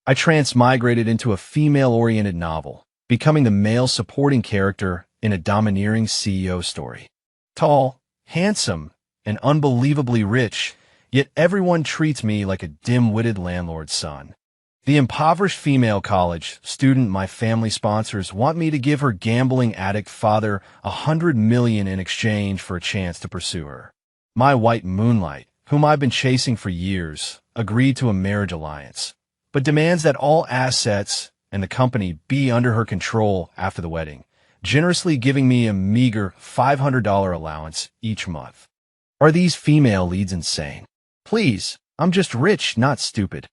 I transmigrated into a female-oriented novel, becoming the male supporting character in a domineering CEO story. Tall, handsome, and unbelievably rich, yet everyone treats me like a dim-witted landlord's son. The impoverished female college student my family sponsors want me to give her gambling addict father $100 million in exchange for a chance to pursue her. My white moonlight, whom I've been chasing for years, agreed to a marriage alliance, but demands that all assets and the company be under her control after the wedding, generously giving me a meager $500 allowance each month. Are these female leads insane? Please, I'm just rich, not stupid.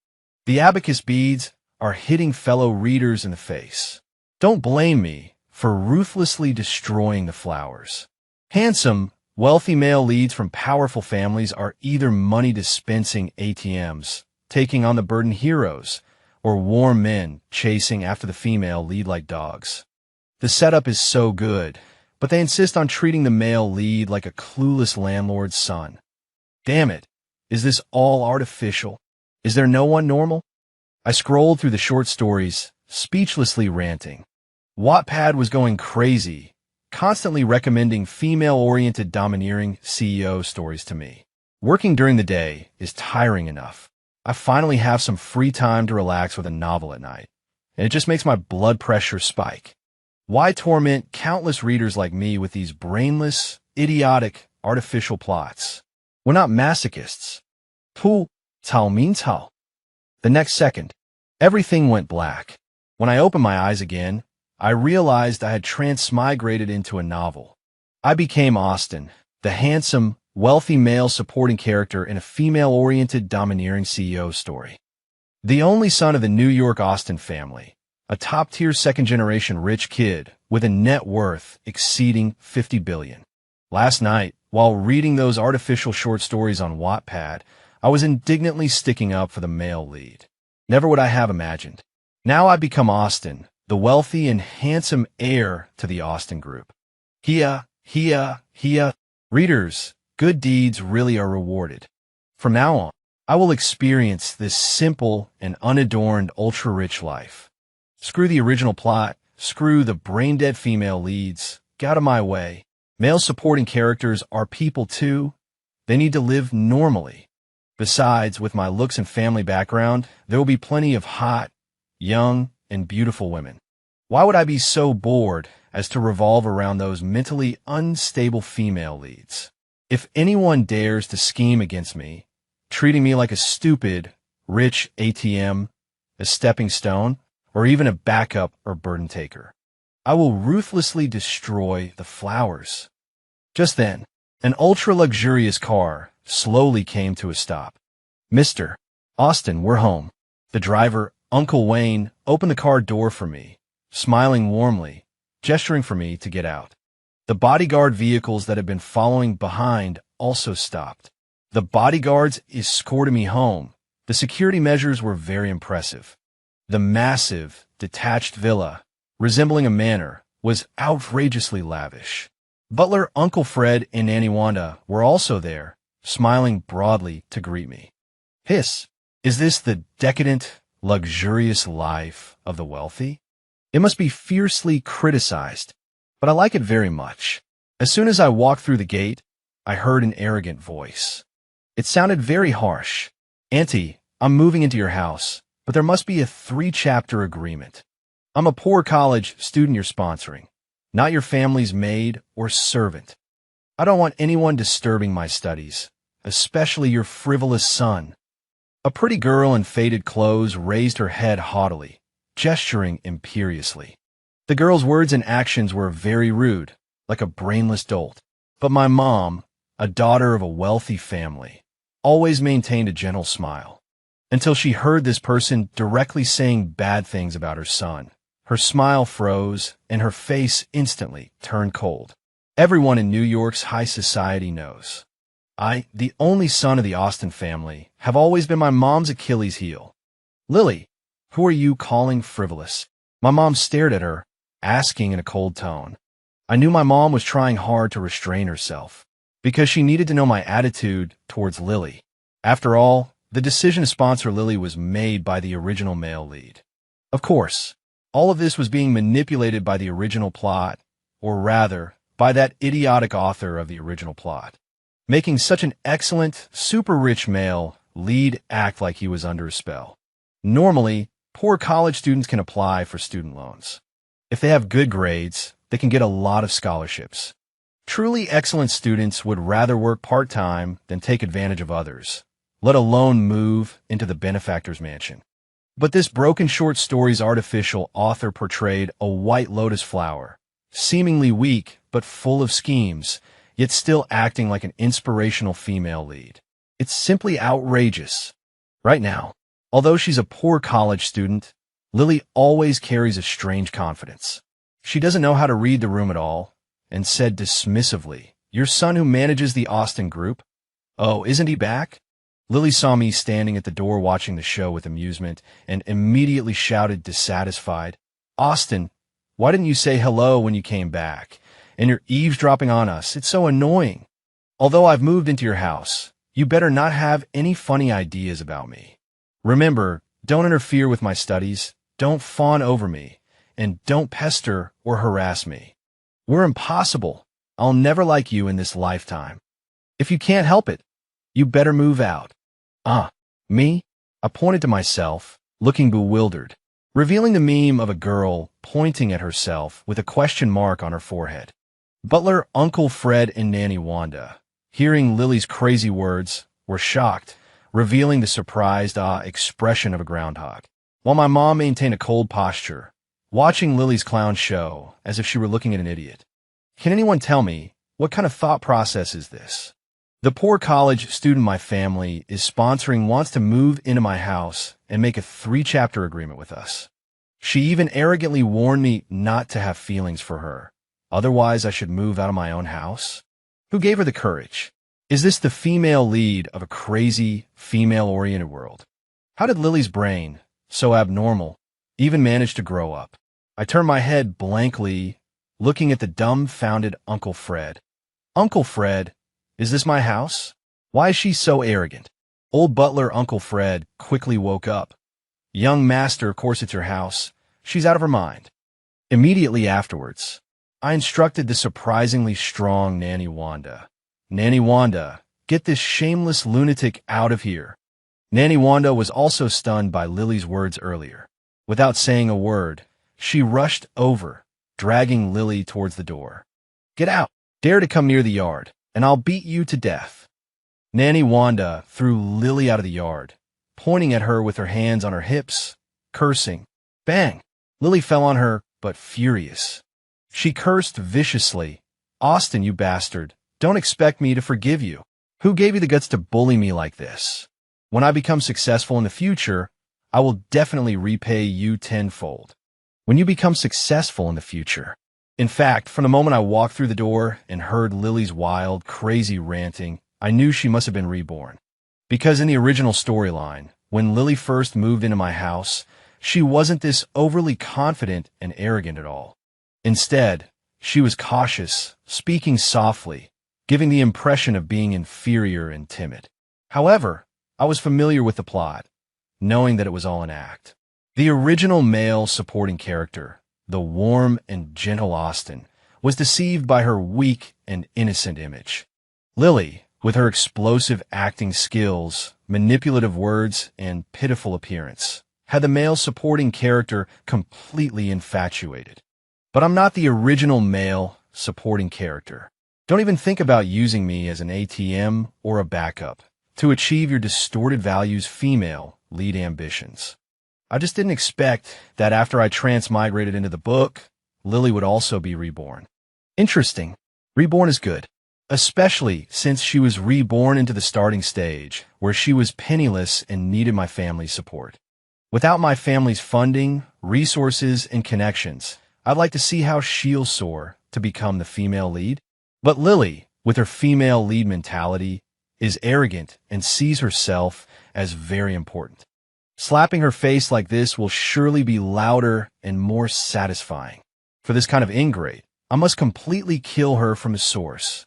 The abacus beads are hitting fellow readers in the face. Don't blame me for ruthlessly destroying the flowers. Handsome, wealthy male leads from powerful families are either money-dispensing ATMs, taking on the burden heroes, or warm men chasing after the female lead like dogs. The setup is so good, but they insist on treating the male lead like a clueless landlord's son. Damn it, is this all artificial? Is there no one normal? I scrolled through the short stories, speechlessly ranting. Wattpad was going crazy, constantly recommending female-oriented domineering CEO stories to me. Working during the day is tiring enough. I finally have some free time to relax with a novel at night, and it just makes my blood pressure spike. Why torment countless readers like me with these brainless, idiotic, artificial plots? We're not masochists. Pu, Cao Min Cao. The next second, everything went black. When I opened my eyes again, I realized I had transmigrated into a novel. I became Austin, the handsome, wealthy male supporting character in a female-oriented domineering CEO story. The only son of the New York Austin family, a top-tier second-generation rich kid with a net worth exceeding $50 billion. Last night, while reading those artificial short stories on Wattpad, I was indignantly sticking up for the male lead. Never would I have imagined. Now I become Austin, the wealthy and handsome heir to the Austin Group. Hia. Readers, good deeds really are rewarded. From now on, I will experience this simple and unadorned ultra-rich life. Screw the original plot, screw the brain-dead female leads, get out of my way. Male supporting characters are people too. They need to live normally. Besides, with my looks and family background, there will be plenty of hot, young, and beautiful women. Why would I be so bored as to revolve around those mentally unstable female leads? If anyone dares to scheme against me, treating me like a stupid, rich ATM, a stepping stone, or even a backup or burden taker, I will ruthlessly destroy the flowers. Just then, an ultra-luxurious car slowly came to a stop. Mr. Austin, we're home. The driver, Uncle Wayne, opened the car door for me, smiling warmly, gesturing for me to get out. The bodyguard vehicles that had been following behind also stopped. The bodyguards escorted me home. The security measures were very impressive. The massive, detached villa, resembling a manor, was outrageously lavish. Butler Uncle Fred and Nanny Wanda were also there, smiling broadly to greet me. Hiss, is this the decadent, luxurious life of the wealthy? It must be fiercely criticized, but I like it very much. As soon as I walked through the gate, I heard an arrogant voice. It sounded very harsh. Auntie, I'm moving into your house, but there must be a 3-chapter agreement. I'm a poor college student you're sponsoring, not your family's maid or servant. I don't want anyone disturbing my studies, especially your frivolous son. A pretty girl in faded clothes raised her head haughtily, gesturing imperiously. The girl's words and actions were very rude, like a brainless dolt. But my mom, a daughter of a wealthy family, always maintained a gentle smile. Until she heard this person directly saying bad things about her son. Her smile froze, and her face instantly turned cold. Everyone in New York's high society knows. I, the only son of the Austin family, have always been my mom's Achilles heel. Lily, who are you calling frivolous? My mom stared at her, asking in a cold tone. I knew my mom was trying hard to restrain herself, because she needed to know my attitude towards Lily. After all, The decision to sponsor Lily was made by the original male lead. Of course, all of this was being manipulated by the original plot, or rather, by that idiotic author of the original plot, making such an excellent, super rich male lead act like he was under a spell. Normally, poor college students can apply for student loans. If they have good grades, they can get a lot of scholarships. Truly excellent students would rather work part-time than take advantage of others, let alone move into the benefactor's mansion. But this broken short story's artificial author portrayed a white lotus flower, seemingly weak but full of schemes, yet still acting like an inspirational female lead. It's simply outrageous. Right now, although she's a poor college student, Lily always carries a strange confidence. She doesn't know how to read the room at all, and said dismissively, "Your son who manages the Austin group? Oh, isn't he back?" Lily saw me standing at the door watching the show with amusement and immediately shouted dissatisfied, "Austin, why didn't you say hello when you came back? And you're eavesdropping on us. It's so annoying. Although I've moved into your house, you better not have any funny ideas about me. Remember, don't interfere with my studies, don't fawn over me, and don't pester or harass me. We're impossible. I'll never like you in this lifetime. If you can't help it, you better move out." Me? I pointed to myself, looking bewildered, revealing the meme of a girl pointing at herself with a question mark on her forehead. Butler, Uncle Fred, and Nanny Wanda, hearing Lily's crazy words, were shocked, revealing the surprised expression of a groundhog, while my mom maintained a cold posture, watching Lily's clown show as if she were looking at an idiot. Can anyone tell me, what kind of thought process is this? The poor college student my family is sponsoring wants to move into my house and make a 3-chapter agreement with us. She even arrogantly warned me not to have feelings for her. Otherwise, I should move out of my own house. Who gave her the courage? Is this the female lead of a crazy, female-oriented world? How did Lily's brain, so abnormal, even manage to grow up? I turned my head blankly, looking at the dumbfounded Uncle Fred. "Uncle Fred, is this my house? Why is she so arrogant?" Old butler Uncle Fred quickly woke up. "Young master, of course it's your house. She's out of her mind." Immediately afterwards, I instructed the surprisingly strong Nanny Wanda. "Nanny Wanda, get this shameless lunatic out of here." Nanny Wanda was also stunned by Lily's words earlier. Without saying a word, she rushed over, dragging Lily towards the door. "Get out! Dare to come near the yard, and I'll beat you to death." Nanny Wanda threw Lily out of the yard, pointing at her with her hands on her hips, cursing. Bang! Lily fell on her, but furious. She cursed viciously. "Austin, you bastard, don't expect me to forgive you. Who gave you the guts to bully me like this? When I become successful in the future, I will definitely repay you tenfold." When you become successful in the future. In fact, from the moment I walked through the door and heard Lily's wild, crazy ranting, I knew she must have been reborn. Because in the original storyline, when Lily first moved into my house, she wasn't this overly confident and arrogant at all. Instead, she was cautious, speaking softly, giving the impression of being inferior and timid. However, I was familiar with the plot, knowing that it was all an act. The original male supporting character, the warm and gentle Austin, was deceived by her weak and innocent image. Lily, with her explosive acting skills, manipulative words, and pitiful appearance, had the male supporting character completely infatuated. But I'm not the original male supporting character. Don't even think about using me as an ATM or a backup to achieve your distorted values female lead ambitions. I just didn't expect that after I transmigrated into the book, Lily would also be reborn. Interesting. Reborn is good, especially since she was reborn into the starting stage where she was penniless and needed my family's support. Without my family's funding, resources, and connections, I'd like to see how she'll soar to become the female lead. But Lily, with her female lead mentality, is arrogant and sees herself as very important. Slapping her face like this will surely be louder and more satisfying. For this kind of ingrate, I must completely kill her from the source.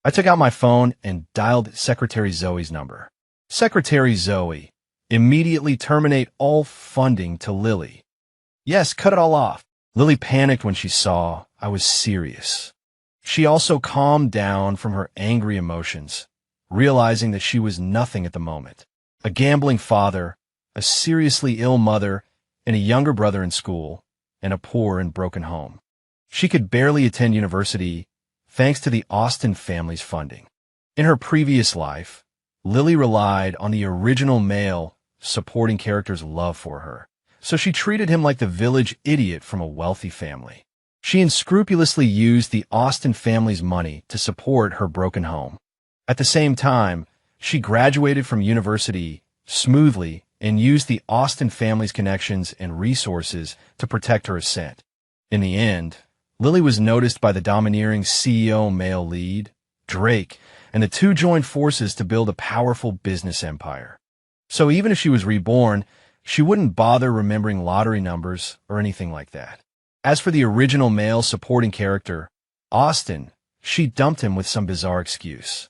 I took out my phone and dialed Secretary Zoe's number. Secretary Zoe, immediately terminate all funding to Lily. Yes, cut it all off. Lily panicked when she saw I was serious. She also calmed down from her angry emotions, realizing that she was nothing at the moment. A gambling father, a seriously ill mother, and a younger brother in school, and a poor and broken home. She could barely attend university thanks to the Austen family's funding. In her previous life, Lily relied on the original male supporting character's love for her, so she treated him like the village idiot from a wealthy family. She unscrupulously used the Austen family's money to support her broken home. At the same time, she graduated from university smoothly and used the Austen family's connections and resources to protect her ascent. In the end, Lily was noticed by the domineering CEO male lead, Drake, and the two joined forces to build a powerful business empire. So even if she was reborn, she wouldn't bother remembering lottery numbers or anything like that. As for the original male supporting character, Austen, she dumped him with some bizarre excuse.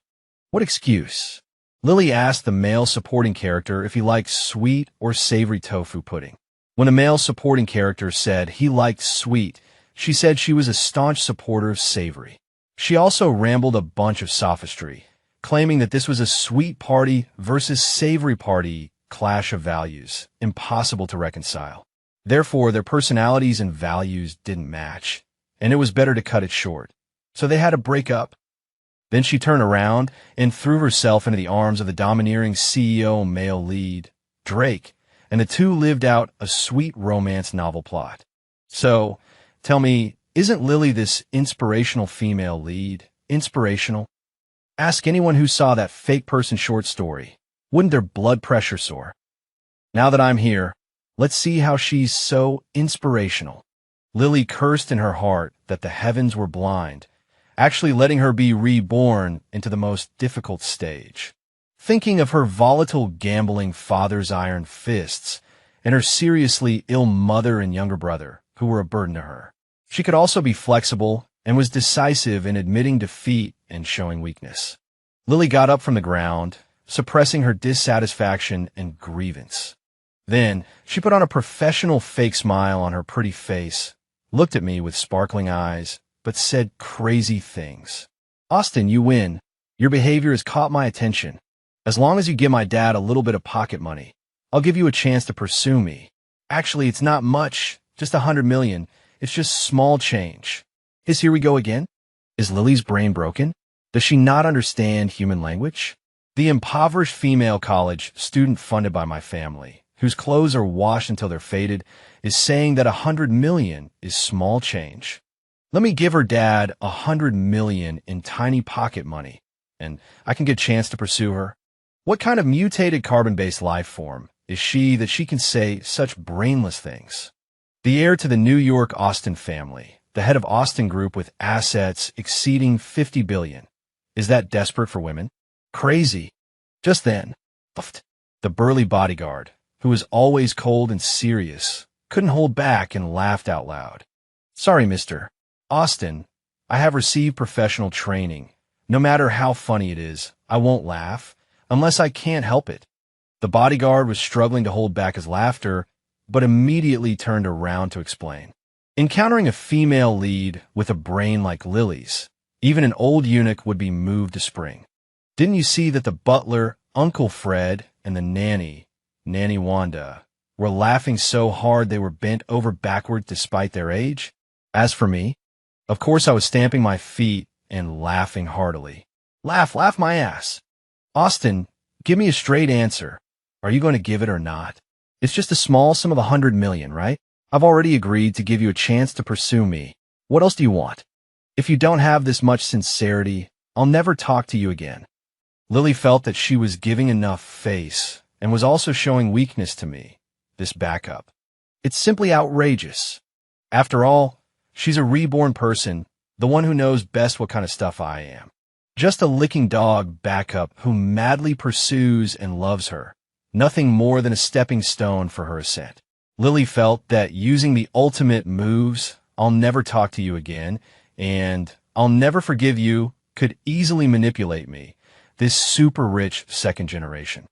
What excuse? Lily asked the male supporting character if he liked sweet or savory tofu pudding. When a male supporting character said he liked sweet, she said she was a staunch supporter of savory. She also rambled a bunch of sophistry, claiming that this was a sweet party versus savory party clash of values, impossible to reconcile. Therefore, their personalities and values didn't match, and it was better to cut it short. So they had to break up. Then she turned around and threw herself into the arms of the domineering CEO male lead, Drake, and the two lived out a sweet romance novel plot. So, tell me, isn't Lily this inspirational female lead? Inspirational? Ask anyone who saw that fake person short story. Wouldn't their blood pressure soar? Now that I'm here, let's see how she's so inspirational. Lily cursed in her heart that the heavens were blind, actually letting her be reborn into the most difficult stage. Thinking of her volatile gambling father's iron fists and her seriously ill mother and younger brother, who were a burden to her. She could also be flexible and was decisive in admitting defeat and showing weakness. Lily got up from the ground, suppressing her dissatisfaction and grievance. Then, she put on a professional fake smile on her pretty face, looked at me with sparkling eyes, but said crazy things. Austen, you win. Your behavior has caught my attention. As long as you give my dad a little bit of pocket money, I'll give you a chance to pursue me. Actually, it's not much, just 100 million. It's just small change. Here we go again? Is Lily's brain broken? Does she not understand human language? The impoverished female college student funded by my family, whose clothes are washed until they're faded, is saying that 100 million is small change. Let me give her dad 100 million in tiny pocket money, and I can get a chance to pursue her. What kind of mutated carbon-based life form is she that she can say such brainless things? The heir to the New York Austen family, the head of Austen Group with assets exceeding 50 billion. Is that desperate for women? Crazy. Just then, the burly bodyguard, who was always cold and serious, couldn't hold back and laughed out loud. Sorry, Mr. Austen, I have received professional training. No matter how funny it is, I won't laugh, unless I can't help it. The bodyguard was struggling to hold back his laughter, but immediately turned around to explain. Encountering a female lead with a brain like Lily's, even an old eunuch would be moved to spring. Didn't you see that the butler, Uncle Fred, and the nanny, Nanny Wanda, were laughing so hard they were bent over backward despite their age? As for me, of course I was stamping my feet and laughing heartily. Laugh my ass. Austen, give me a straight answer. Are you going to give it or not? It's just a small sum of 100 million, right? I've already agreed to give you a chance to pursue me. What else do you want? If you don't have this much sincerity, I'll never talk to you again. Lily felt that she was giving enough face and was also showing weakness to me, this backup. It's simply outrageous. After all, she's a reborn person, the one who knows best what kind of stuff I am. Just a licking dog backup who madly pursues and loves her. Nothing more than a stepping stone for her ascent. Lily felt that using the ultimate moves, I'll never talk to you again, and I'll never forgive you, could easily manipulate me, this super rich second generation.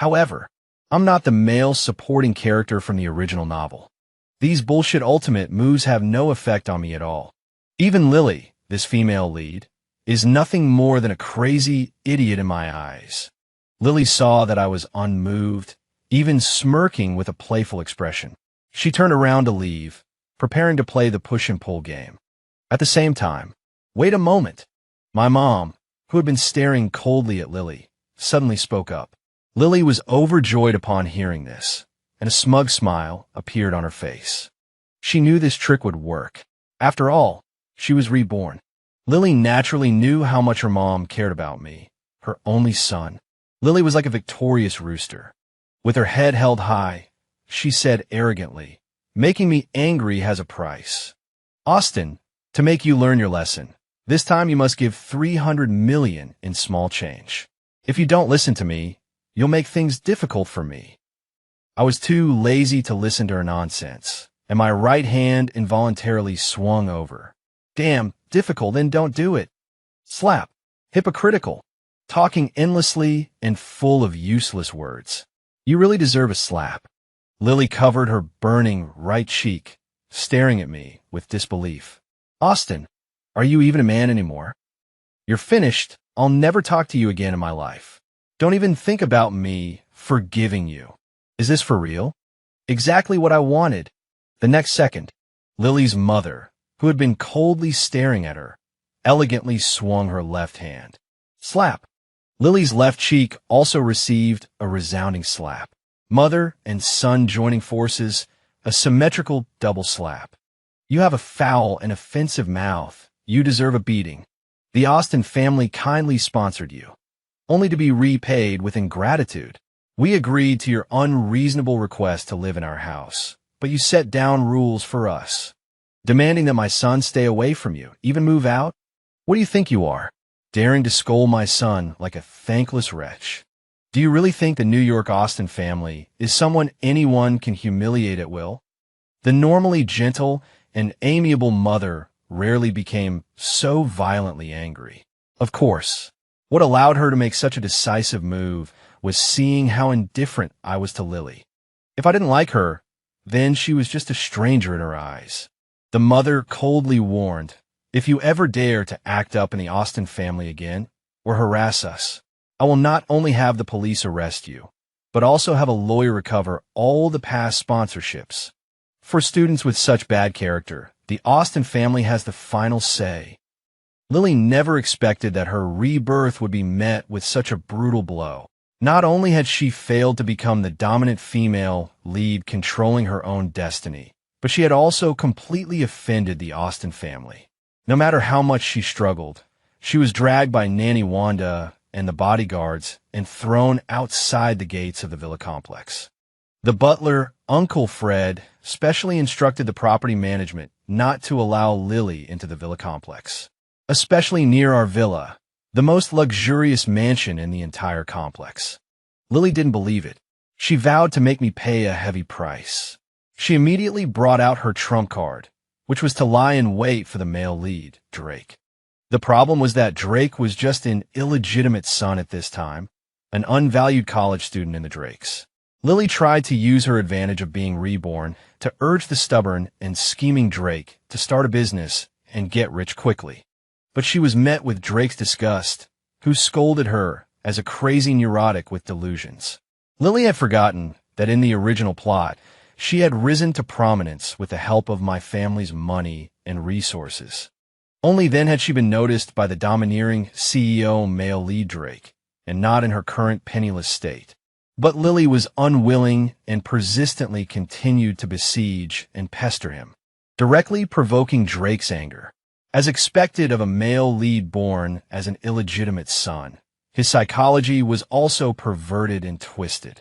However, I'm not the male supporting character from the original novel. These bullshit ultimate moves have no effect on me at all. Even Lily, this female lead, is nothing more than a crazy idiot in my eyes. Lily saw that I was unmoved, even smirking with a playful expression. She turned around to leave, preparing to play the push and pull game. At the same time, wait a moment. My mom, who had been staring coldly at Lily, suddenly spoke up. Lily was overjoyed upon hearing this, and a smug smile appeared on her face. She knew this trick would work. After all, she was reborn. Lily naturally knew how much her mom cared about me, her only son. Lily was like a victorious rooster. With her head held high, she said arrogantly, "Making me angry has a price. Austin, to make you learn your lesson, this time you must give 300 million in small change. If you don't listen to me, you'll make things difficult for me." I was too lazy to listen to her nonsense, and my right hand involuntarily swung over. Damn, difficult, then don't do it. Slap. Hypocritical. Talking endlessly and full of useless words. You really deserve a slap. Lily covered her burning right cheek, staring at me with disbelief. Austin, are you even a man anymore? You're finished. I'll never talk to you again in my life. Don't even think about me forgiving you. Is this for real? Exactly what I wanted. The next second, Lily's mother, who had been coldly staring at her, elegantly swung her left hand. Slap. Lily's left cheek also received a resounding slap. Mother and son joining forces, a symmetrical double slap. You have a foul and offensive mouth. You deserve a beating. The Austin family kindly sponsored you, only to be repaid with ingratitude. We agreed to your unreasonable request to live in our house, but you set down rules for us, demanding that my son stay away from you, even move out. What do you think you are, daring to scold my son like a thankless wretch? Do you really think the New York Austin family is someone anyone can humiliate at will? The normally gentle and amiable mother rarely became so violently angry. Of course, what allowed her to make such a decisive move was seeing how indifferent I was to Lily. If I didn't like her, then she was just a stranger in her eyes. The mother coldly warned, "If you ever dare to act up in the Austin family again or harass us, I will not only have the police arrest you, but also have a lawyer recover all the past sponsorships." For students with such bad character, the Austin family has the final say. Lily never expected that her rebirth would be met with such a brutal blow. Not only had she failed to become the dominant female lead controlling her own destiny, but she had also completely offended the Austin family. No matter how much she struggled, she was dragged by Nanny Wanda and the bodyguards and thrown outside the gates of the villa complex. The butler, Uncle Fred, specially instructed the property management not to allow Lily into the villa complex, especially near our villa, the most luxurious mansion in the entire complex. Lily didn't believe it. She vowed to make me pay a heavy price. She immediately brought out her trump card, which was to lie in wait for the male lead, Drake. The problem was that Drake was just an illegitimate son at this time, an unvalued college student in the Drakes. Lily tried to use her advantage of being reborn to urge the stubborn and scheming Drake to start a business and get rich quickly. But she was met with Drake's disgust, who scolded her as a crazy neurotic with delusions. Lily had forgotten that in the original plot, she had risen to prominence with the help of my family's money and resources. Only then had she been noticed by the domineering CEO male lead Drake, and not in her current penniless state. But Lily was unwilling and persistently continued to besiege and pester him, directly provoking Drake's anger. As expected of a male lead born as an illegitimate son, his psychology was also perverted and twisted.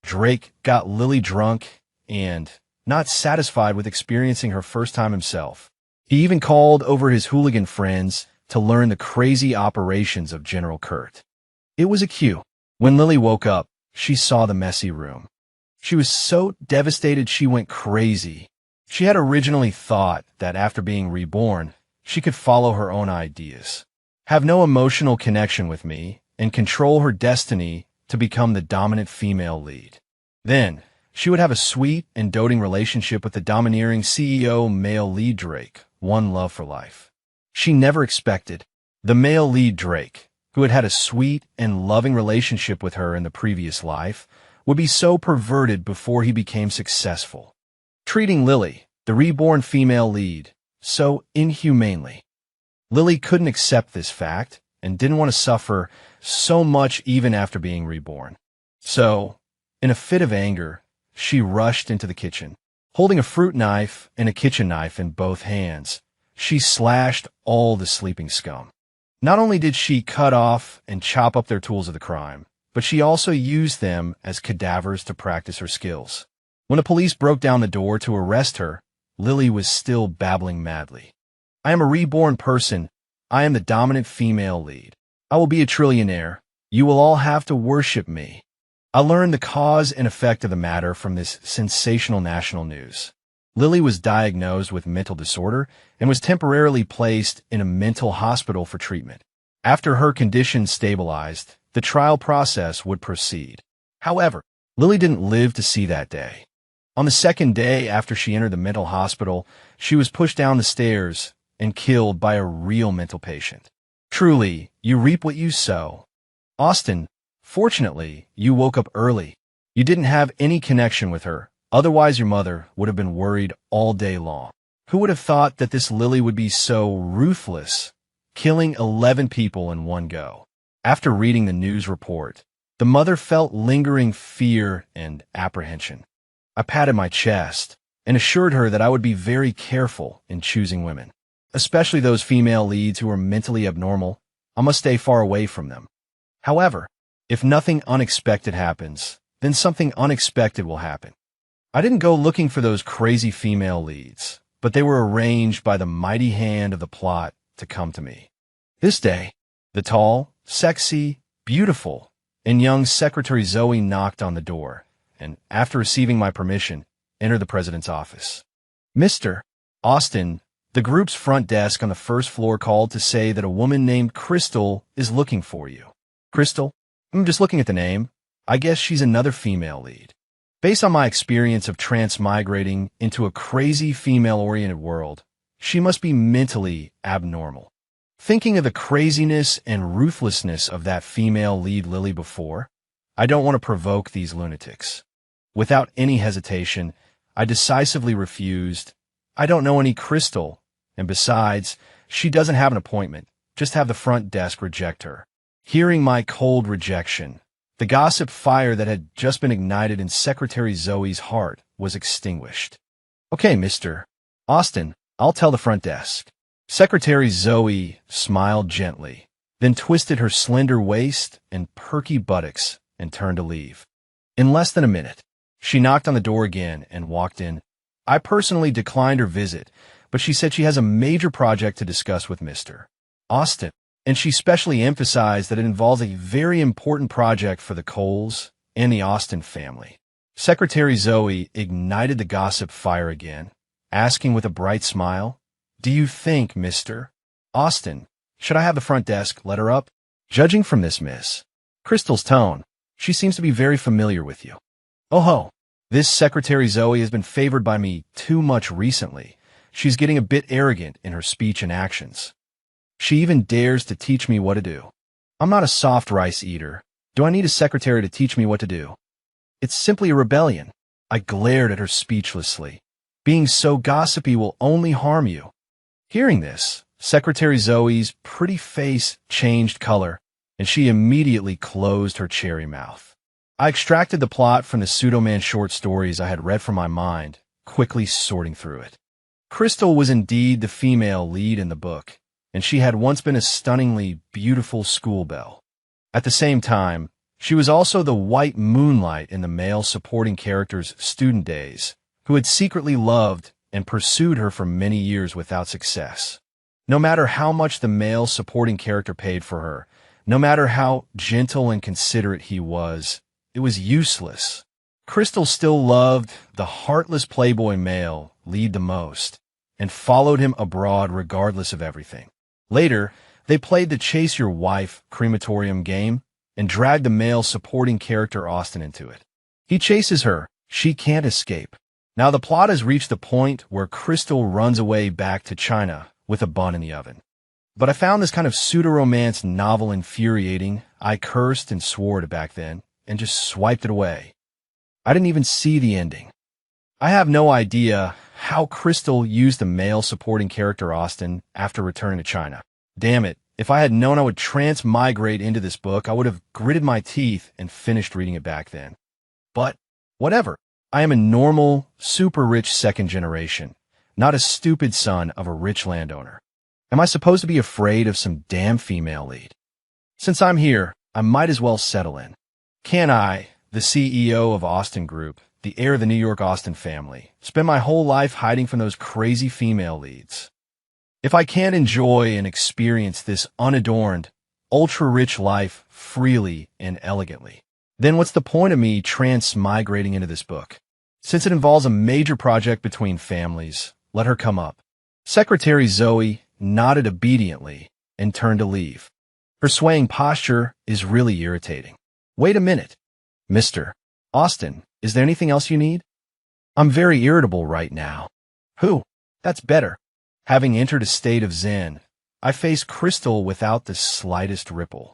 Drake got Lily drunk and, not satisfied with experiencing her first time himself, he even called over his hooligan friends to learn the crazy operations of General Kurt. It was a cue. When Lily woke up, she saw the messy room. She was so devastated she went crazy. She had originally thought that after being reborn, she could follow her own ideas, have no emotional connection with me, and control her destiny to become the dominant female lead. Then, she would have a sweet and doting relationship with the domineering CEO male lead Drake, one love for life. She never expected the male lead Drake, who had had a sweet and loving relationship with her in the previous life, would be so perverted before he became successful, treating Lily, the reborn female lead, so inhumanely. Lily couldn't accept this fact and didn't want to suffer so much even after being reborn. So, in a fit of anger, she rushed into the kitchen. Holding a fruit knife and a kitchen knife in both hands, she slashed all the sleeping scum. Not only did she cut off and chop up their tools of the crime, but she also used them as cadavers to practice her skills. When the police broke down the door to arrest her, Lily was still babbling madly. "I am a reborn person. I am the dominant female lead. I will be a trillionaire. You will all have to worship me." I learned the cause and effect of the matter from this sensational national news. Lily was diagnosed with mental disorder and was temporarily placed in a mental hospital for treatment. After her condition stabilized, the trial process would proceed. However, Lily didn't live to see that day. On the second day after she entered the mental hospital, she was pushed down the stairs and killed by a real mental patient. Truly, you reap what you sow. Austin, fortunately, you woke up early. You didn't have any connection with her. Otherwise, your mother would have been worried all day long. Who would have thought that this Lily would be so ruthless, killing 11 people in one go? After reading the news report, the mother felt lingering fear and apprehension. I patted my chest and assured her that I would be very careful in choosing women, especially those female leads who are mentally abnormal. I must stay far away from them. However, if nothing unexpected happens, then something unexpected will happen. I didn't go looking for those crazy female leads, but they were arranged by the mighty hand of the plot to come to me. This day, the tall, sexy, beautiful, and young Secretary Zoe knocked on the door, and after receiving my permission, entered the president's office. "Mr. Austin, the group's front desk on the first floor called to say that a woman named Crystal is looking for you." "Crystal? I'm just looking at the name. I guess she's another female lead. Based on my experience of transmigrating into a crazy female-oriented world, she must be mentally abnormal. Thinking of the craziness and ruthlessness of that female lead Lily before, I don't want to provoke these lunatics." Without any hesitation, I decisively refused. "I don't know any Crystal, and besides, she doesn't have an appointment. Just have the front desk reject her." Hearing my cold rejection, the gossip fire that had just been ignited in Secretary Zoe's heart was extinguished. "Okay, Mr. Austin, I'll tell the front desk." Secretary Zoe smiled gently, then twisted her slender waist and perky buttocks and turned to leave. In less than a minute, she knocked on the door again and walked in. I personally declined her visit, but she said she has a major project to discuss with Mr. Austin, and she specially emphasized that it involves a very important project for the Coles and the Austin family. Secretary Zoe ignited the gossip fire again, asking with a bright smile, "Do you think, Mr. Austin, should I have the front desk let her up?" "Judging from this Miss Crystal's tone, she seems to be very familiar with you." "Oh ho, this Secretary Zoe has been favored by me too much recently. She's getting a bit arrogant in her speech and actions. She even dares to teach me what to do. I'm not a soft rice eater. Do I need a secretary to teach me what to do? It's simply a rebellion." I glared at her speechlessly. "Being so gossipy will only harm you." Hearing this, Secretary Zoe's pretty face changed color, and she immediately closed her cherry mouth. I extracted the plot from the Pseudo-Man short stories I had read from my mind, quickly sorting through it. Crystal was indeed the female lead in the book, and she had once been a stunningly beautiful schoolbelle. At the same time, she was also the white moonlight in the male supporting character's student days, who had secretly loved and pursued her for many years without success. No matter how much the male supporting character paid for her, no matter how gentle and considerate he was, it was useless. Crystal still loved the heartless playboy male lead the most, and followed him abroad regardless of everything. Later, they played the Chase Your Wife crematorium game, and drag the male supporting character Austin into it. He chases her. She can't escape. Now the plot has reached the point where Crystal runs away back to China with a bun in the oven. But I found this kind of pseudo-romance novel infuriating. I cursed and swore at it back then and just swiped it away. I didn't even see the ending. I have no idea how Crystal used the male supporting character Austin after returning to China. Damn it, if I had known I would transmigrate into this book, I would have gritted my teeth and finished reading it back then. But whatever. I am a normal, super rich second generation, not a stupid son of a rich landowner. Am I supposed to be afraid of some damn female lead? Since I'm here, I might as well settle in. Can I, the CEO of Austin Group, the heir of the New York Austin family, spend my whole life hiding from those crazy female leads? If I can't enjoy and experience this unadorned, ultra-rich life freely and elegantly, then what's the point of me transmigrating into this book? Since it involves a major project between families, let her come up. Secretary Zoe nodded obediently and turned to leave. Her swaying posture is really irritating. Wait a minute. Mr. Austin, is there anything else you need? I'm very irritable right now. Who? That's better. Having entered a state of zen, I face Crystal without the slightest ripple.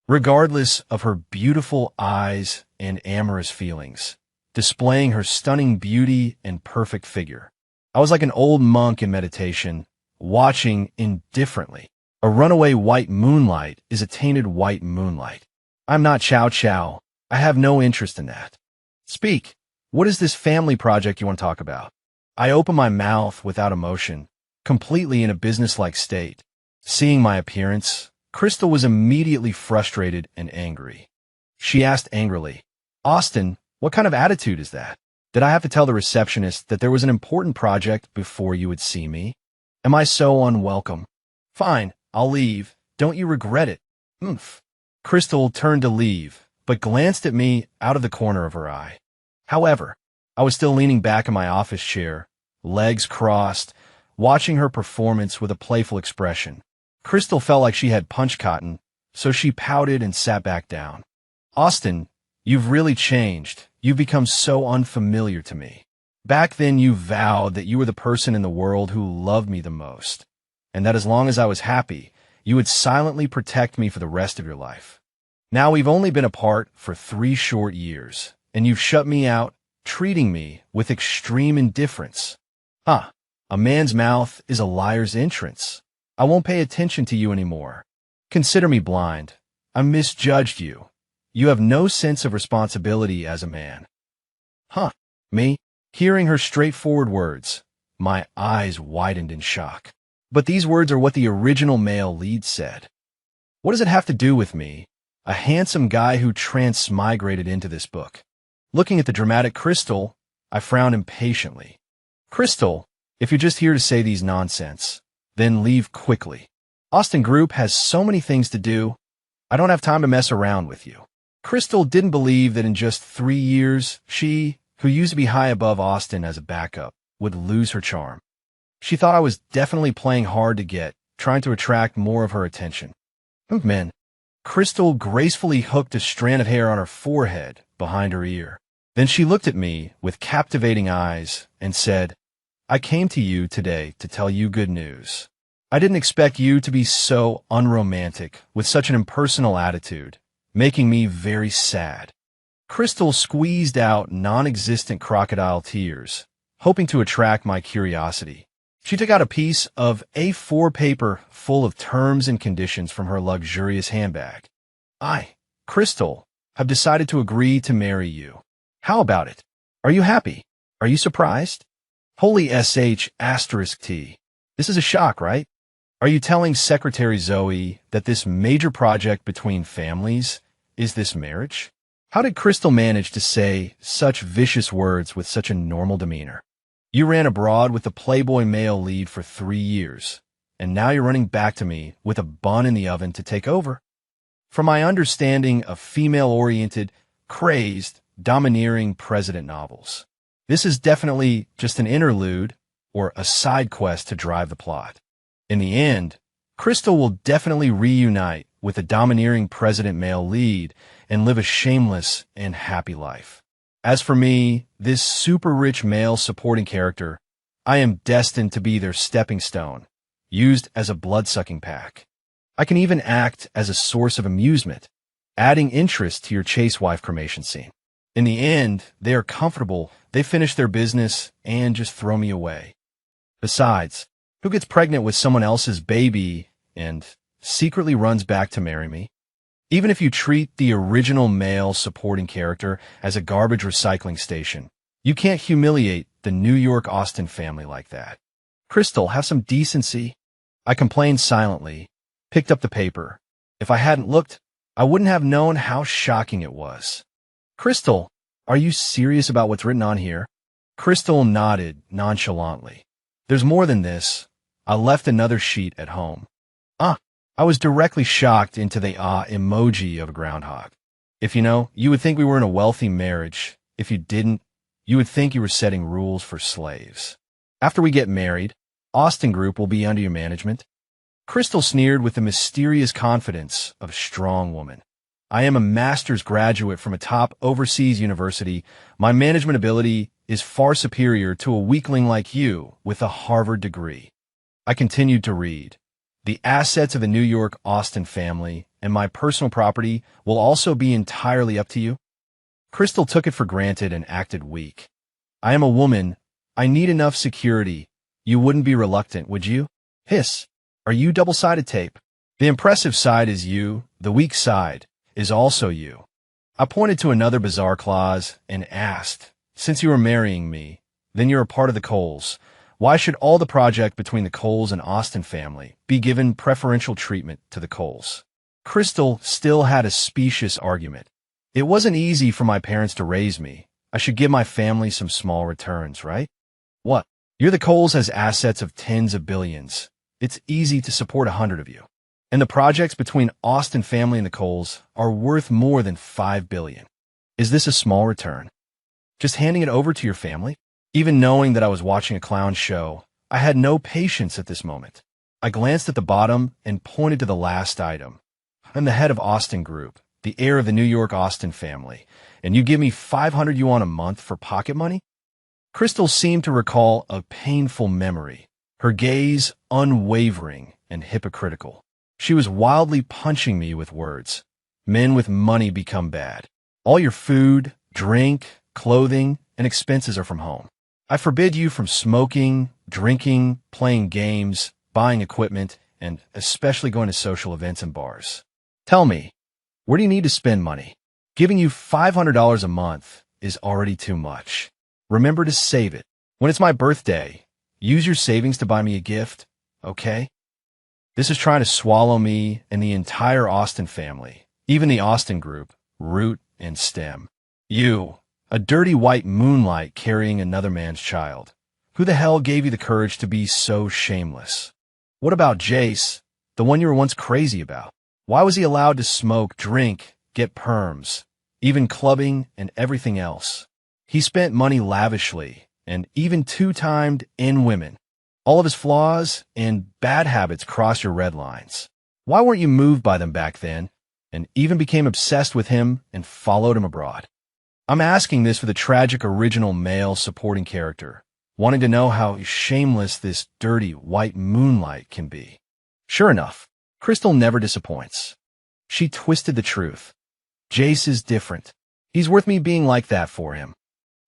Regardless of her beautiful eyes and amorous feelings, displaying her stunning beauty and perfect figure. I was like an old monk in meditation, watching indifferently. A runaway white moonlight is a tainted white moonlight. I'm not Chow Chow. I have no interest in that. Speak. What is this family project you want to talk about? I open my mouth without emotion, completely in a businesslike state. Seeing my appearance, Crystal was immediately frustrated and angry. She asked angrily, Austin, what kind of attitude is that? Did I have to tell the receptionist that there was an important project before you would see me? Am I so unwelcome? Fine, I'll leave. Don't you regret it? Oomph. Crystal turned to leave, but glanced at me out of the corner of her eye. However, I was still leaning back in my office chair, legs crossed, watching her performance with a playful expression. Crystal felt like she had punch cotton, so she pouted and sat back down. Austin, you've really changed. You've become so unfamiliar to me. Back then you vowed that you were the person in the world who loved me the most, and that as long as I was happy, you would silently protect me for the rest of your life. Now we've only been apart for 3 short years, and you've shut me out, treating me with extreme indifference. A man's mouth is a liar's entrance. I won't pay attention to you anymore. Consider me blind. I misjudged you. You have no sense of responsibility as a man. Me? Hearing her straightforward words, my eyes widened in shock. But these words are what the original male lead said. What does it have to do with me, a handsome guy who transmigrated into this book? Looking at the dramatic Crystal, I frowned impatiently. Crystal, if you're just here to say these nonsense, then leave quickly. Austin Group has so many things to do. I don't have time to mess around with you. Crystal didn't believe that in just 3 years, she, who used to be high above Austin as a backup, would lose her charm. She thought I was definitely playing hard to get, trying to attract more of her attention. Men. Crystal gracefully hooked a strand of hair on her forehead behind her ear. Then she looked at me with captivating eyes and said, I came to you today to tell you good news. I didn't expect you to be so unromantic with such an impersonal attitude, making me very sad. Crystal squeezed out non-existent crocodile tears, hoping to attract my curiosity. She took out a piece of A4 paper full of terms and conditions from her luxurious handbag. I, Crystal, have decided to agree to marry you. How about it? Are you happy? Are you surprised? Holy **T. This is a shock, right? Are you telling Secretary Zoe that this major project between families is this marriage? How did Crystal manage to say such vicious words with such a normal demeanor? You ran abroad with the Playboy male lead for 3 years, and now you're running back to me with a bun in the oven to take over. From my understanding of female-oriented, crazed, domineering president novels, this is definitely just an interlude or a side quest to drive the plot. In the end, Crystal will definitely reunite with a domineering president male lead and live a shameless and happy life. As for me, this super rich male supporting character, I am destined to be their stepping stone, used as a blood-sucking pack. I can even act as a source of amusement, adding interest to your chase wife cremation scene. In the end, they are comfortable, they finish their business, and just throw me away. Besides, who gets pregnant with someone else's baby and secretly runs back to marry me? Even if you treat the original male supporting character as a garbage recycling station, you can't humiliate the New York Austin family like that. Crystal, have some decency. I complained silently, picked up the paper. If I hadn't looked, I wouldn't have known how shocking it was. Crystal, are you serious about what's written on here? Crystal nodded nonchalantly. There's more than this. I left another sheet at home. I was directly shocked into the emoji of a groundhog. If you would think we were in a wealthy marriage. If you didn't, you would think you were setting rules for slaves. After we get married, Austin Group will be under your management. Crystal sneered with the mysterious confidence of a strong woman. I am a master's graduate from a top overseas university. My management ability is far superior to a weakling like you with a Harvard degree. I continued to read. The assets of the New York Austin family and my personal property will also be entirely up to you. Crystal took it for granted and acted weak. I am a woman. I need enough security. You wouldn't be reluctant, would you? Hiss. Are you double-sided tape? The impressive side is you. The weak side is also you. I pointed to another bizarre clause and asked, since you are marrying me, then you're a part of the Coles. Why should all the project between the Coles and Austin family be given preferential treatment to the Coles? Crystal still had a specious argument. It wasn't easy for my parents to raise me. I should give my family some small returns, right? What? You're the Coles has assets of tens of billions. It's easy to support 100 of you. And the projects between Austin family and the Coles are worth more than $5 billion. Is this a small return? Just handing it over to your family? Even knowing that I was watching a clown show, I had no patience at this moment. I glanced at the bottom and pointed to the last item. I'm the head of Austin Group, the heir of the New York Austin family, and you give me 500 yuan a month for pocket money? Crystal seemed to recall a painful memory, her gaze unwavering and hypocritical. She was wildly punching me with words. Men with money become bad. All your food, drink, clothing, and expenses are from home. I forbid you from smoking, drinking, playing games, buying equipment, and especially going to social events and bars. Tell me, where do you need to spend money? Giving you $500 a month is already too much. Remember to save it. When it's my birthday, use your savings to buy me a gift, okay? This is trying to swallow me and the entire Austin family, even the Austin Group, root and stem. You, a dirty white moonlight carrying another man's child. Who the hell gave you the courage to be so shameless? What about Jace, the one you were once crazy about? Why was he allowed to smoke, drink, get perms, even clubbing and everything else? He spent money lavishly and even two-timed in women. All of his flaws and bad habits cross your red lines. Why weren't you moved by them back then and even became obsessed with him and followed him abroad? I'm asking this for the tragic original male supporting character, wanting to know how shameless this dirty white moonlight can be. Sure enough, Crystal never disappoints. She twisted the truth. Jace is different. He's worth me being like that for him.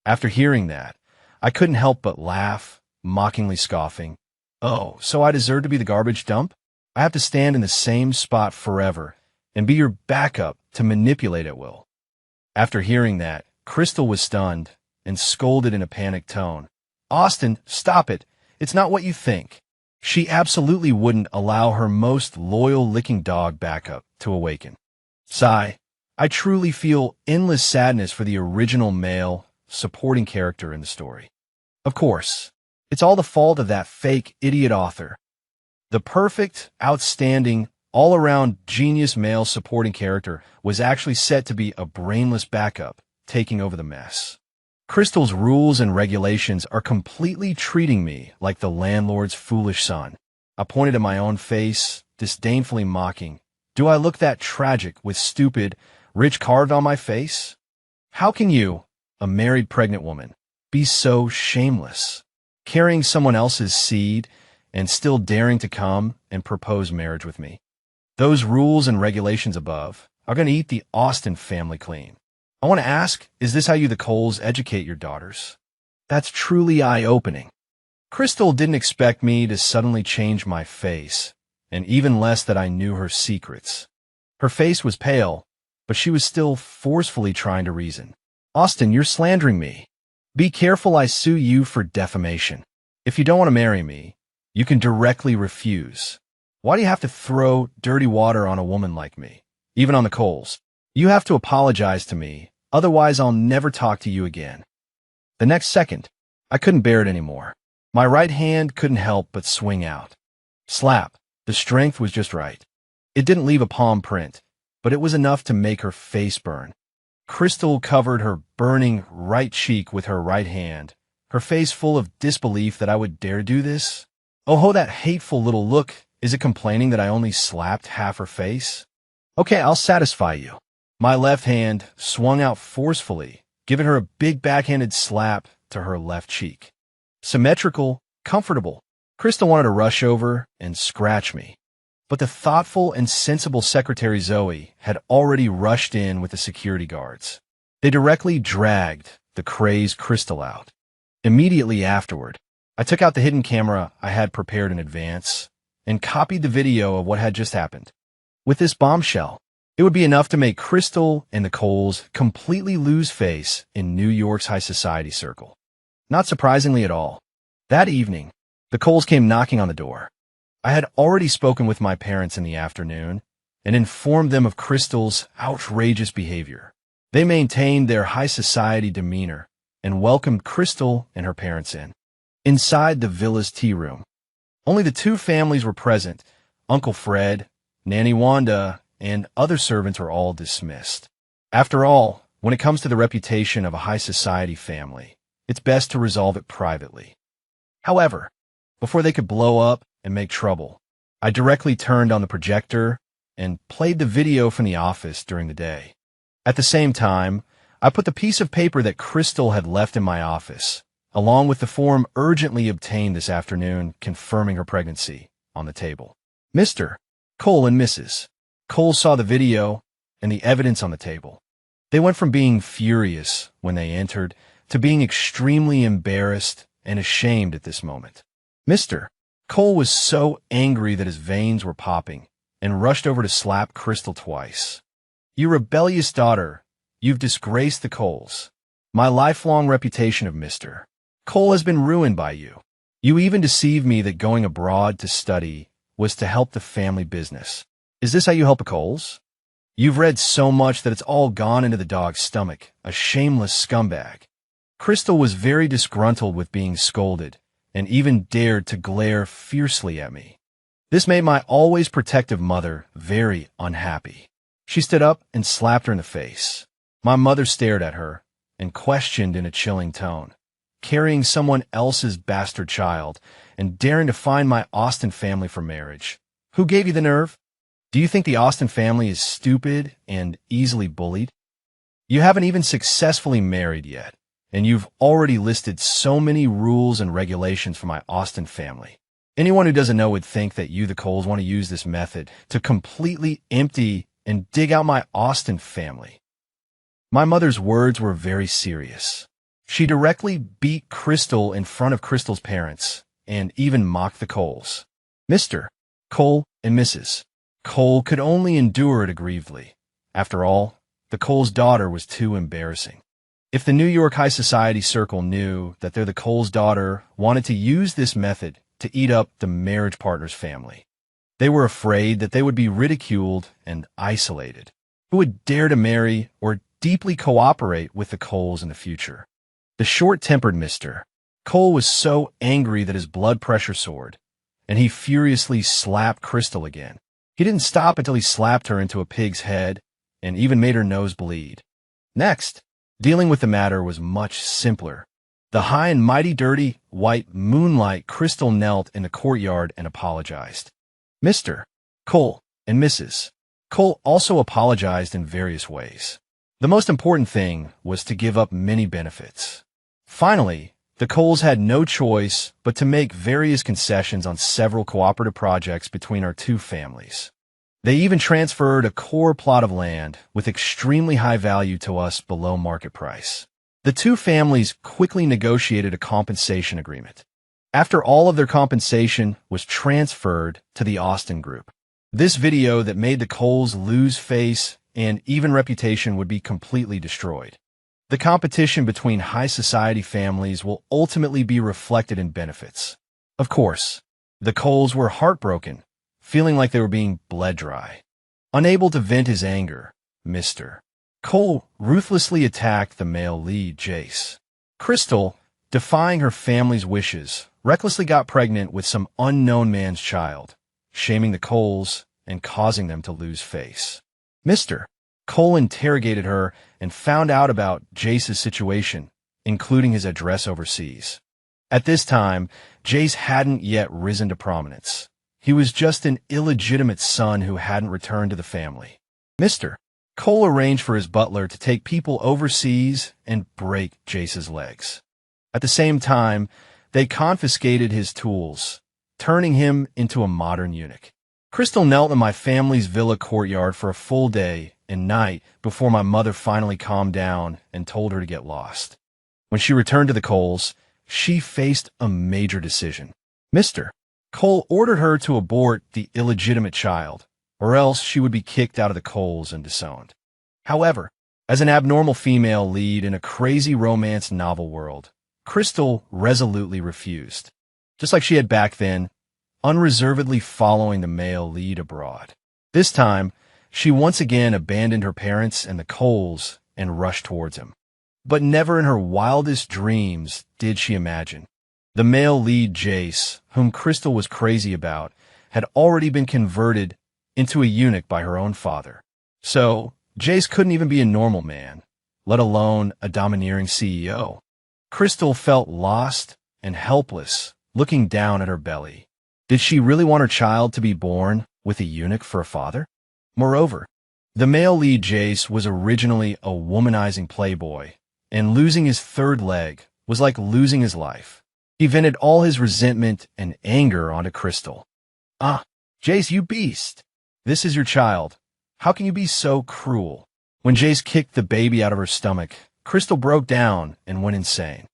After hearing that, I couldn't help but laugh, mockingly scoffing. Oh, so I deserve to be the garbage dump? I have to stand in the same spot forever and be your backup to manipulate at will. After hearing that, Crystal was stunned and scolded in a panicked tone. Austin, stop it. It's not what you think. She absolutely wouldn't allow her most loyal licking dog backup to awaken. Sigh. I truly feel endless sadness for the original male supporting character in the story. Of course, it's all the fault of that fake idiot author. The perfect, outstanding, all-around genius male supporting character was actually set to be a brainless backup, taking over the mess. Crystal's rules and regulations are completely treating me like the landlord's foolish son. I pointed at my own face disdainfully mocking, "Do I look that tragic with stupid, rich carved on my face? How can you, a married pregnant woman, be so shameless, carrying someone else's seed and still daring to come and propose marriage with me? Those rules and regulations above are going to eat the Austin family clean. I want to ask, is this how you the Coles educate your daughters?" That's truly eye-opening. Crystal didn't expect me to suddenly change my face, and even less that I knew her secrets. Her face was pale, but she was still forcefully trying to reason. "Austin, you're slandering me. Be careful I sue you for defamation. If you don't want to marry me, you can directly refuse. Why do you have to throw dirty water on a woman like me, even on the Coles? You have to apologize to me, otherwise I'll never talk to you again." The next second, I couldn't bear it anymore. My right hand couldn't help but swing out. Slap. The strength was just right. It didn't leave a palm print, but it was enough to make her face burn. Crystal covered her burning right cheek with her right hand, her face full of disbelief that I would dare do this. Oh, that hateful little look. Is it complaining that I only slapped half her face? Okay, I'll satisfy you. My left hand swung out forcefully, giving her a big backhanded slap to her left cheek. Symmetrical, comfortable. Crystal wanted to rush over and scratch me, but the thoughtful and sensible Secretary Zoe had already rushed in with the security guards. They directly dragged the crazed Crystal out. Immediately afterward, I took out the hidden camera I had prepared in advance and copied the video of what had just happened. With this bombshell, it would be enough to make Crystal and the Coles completely lose face in New York's high society circle. Not surprisingly at all, that evening, the Coles came knocking on the door. I had already spoken with my parents in the afternoon and informed them of Crystal's outrageous behavior. They maintained their high society demeanor and welcomed Crystal and her parents in. Inside the villa's tea room, only the two families were present. Uncle Fred, Nanny Wanda, and other servants were all dismissed. After all, when it comes to the reputation of a high society family, it's best to resolve it privately. However, before they could blow up and make trouble, I directly turned on the projector and played the video from the office during the day. At the same time, I put the piece of paper that Crystal had left in my office, along with the form urgently obtained this afternoon confirming her pregnancy, on the table. Mr. Cole and Mrs. Cole saw the video and the evidence on the table. They went from being furious when they entered to being extremely embarrassed and ashamed at this moment. Mr. Cole was so angry that his veins were popping and rushed over to slap Crystal twice. "You rebellious daughter, you've disgraced the Coles. My lifelong reputation of Mr. Cole has been ruined by you. You even deceived me that going abroad to study was to help the family business. Is this how you help the Coles? You've read so much that it's all gone into the dog's stomach, a shameless scumbag." Crystal was very disgruntled with being scolded and even dared to glare fiercely at me. This made my always protective mother very unhappy. She stood up and slapped her in the face. My mother stared at her and questioned in a chilling tone, "Carrying someone else's bastard child and daring to find my Austin family for marriage. Who gave you the nerve? Do you think the Austin family is stupid and easily bullied? You haven't even successfully married yet, and you've already listed so many rules and regulations for my Austin family. Anyone who doesn't know would think that you, the Coles, want to use this method to completely empty and dig out my Austin family." My mother's words were very serious. She directly beat Crystal in front of Crystal's parents and even mocked the Coles. Mr. Cole and Mrs. Cole could only endure it aggrievedly. After all, the Coles' daughter was too embarrassing. If the New York high society circle knew that the Coles' daughter wanted to use this method to eat up the marriage partner's family, they were afraid that they would be ridiculed and isolated. Who would dare to marry or deeply cooperate with the Coles in the future? The short-tempered Mr. Cole was so angry that his blood pressure soared, and he furiously slapped Crystal again. He didn't stop until he slapped her into a pig's head and even made her nose bleed. Next, dealing with the matter was much simpler. The high and mighty dirty white moonlight Crystal knelt in the courtyard and apologized. "Mr. Cole and Mrs. Cole also apologized in various ways. The most important thing was to give up many benefits. Finally, the Coles had no choice but to make various concessions on several cooperative projects between our two families. They even transferred a core plot of land with extremely high value to us below market price. The two families quickly negotiated a compensation agreement. After all of their compensation was transferred to the Austin Group. This video that made the Coles lose face and even reputation would be completely destroyed. The competition between high society families will ultimately be reflected in benefits. Of course, the Coles were heartbroken, feeling like they were being bled dry. Unable to vent his anger, Mr. Cole ruthlessly attacked the male lead, Jace. Crystal, defying her family's wishes, recklessly got pregnant with some unknown man's child, shaming the Coles and causing them to lose face. Mr. Cole interrogated her and found out about Jace's situation, including his address overseas. At this time, Jace hadn't yet risen to prominence. He was just an illegitimate son who hadn't returned to the family. Mr. Cole arranged for his butler to take people overseas and break Jace's legs. At the same time, they confiscated his tools, turning him into a modern eunuch. Crystal knelt in my family's villa courtyard for a full day and night before my mother finally calmed down and told her to get lost. When she returned to the Coles, she faced a major decision. Mr. Cole ordered her to abort the illegitimate child, or else she would be kicked out of the Coles and disowned. However, as an abnormal female lead in a crazy romance novel world, Crystal resolutely refused. Just like she had back then, unreservedly following the male lead abroad. This time, she once again abandoned her parents and the Coles and rushed towards him. But never in her wildest dreams did she imagine. The male lead, Jace, whom Crystal was crazy about, had already been converted into a eunuch by her own father. So, Jace couldn't even be a normal man, let alone a domineering CEO. Crystal felt lost and helpless, looking down at her belly. Did she really want her child to be born with a eunuch for a father? Moreover, the male lead, Jace, was originally a womanizing playboy, and losing his third leg was like losing his life. He vented all his resentment and anger onto Crystal. "Ah, Jace, you beast! This is your child. How can you be so cruel?" When Jace kicked the baby out of her stomach, Crystal broke down and went insane.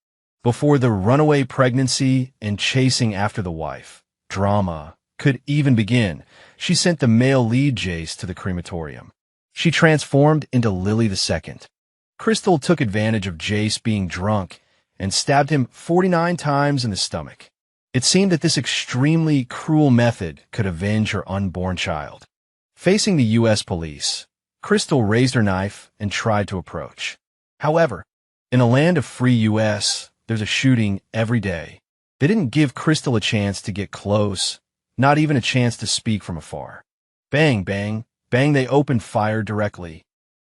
Before the runaway pregnancy and chasing after the wife drama could even begin, she sent the male lead, Jace, to the crematorium. She transformed into Lily II. Crystal took advantage of Jace being drunk and stabbed him 49 times in the stomach. It seemed that this extremely cruel method could avenge her unborn child. Facing the U.S. police, Crystal raised her knife and tried to approach. However, in a land of free U.S., there's a shooting every day. They didn't give Crystal a chance to get close, not even a chance to speak from afar. Bang, bang, bang, they opened fire directly.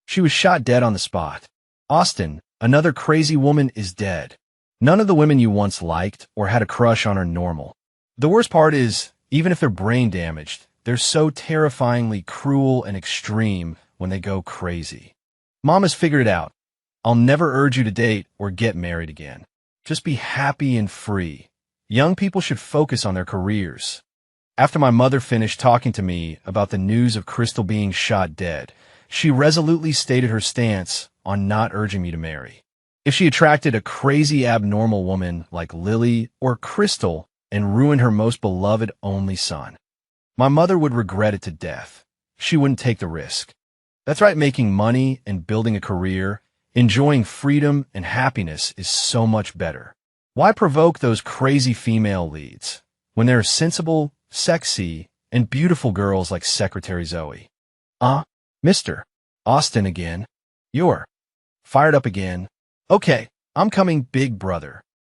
She was shot dead on the spot. Austin, another crazy woman, is dead. None of the women you once liked or had a crush on are normal. The worst part is, even if they're brain damaged, they're so terrifyingly cruel and extreme when they go crazy. Mom has figured it out. I'll never urge you to date or get married again. Just be happy and free. Young people should focus on their careers. After my mother finished talking to me about the news of Crystal being shot dead, she resolutely stated her stance on not urging me to marry. If she attracted a crazy abnormal woman like Lily or Crystal and ruined her most beloved only son, my mother would regret it to death. She wouldn't take the risk. That's right, making money and building a career, enjoying freedom and happiness is so much better. Why provoke those crazy female leads when there are sensible, sexy, and beautiful girls like Secretary Zoe? Mr. Austin again. You're fired up again. Okay, I'm coming, big brother.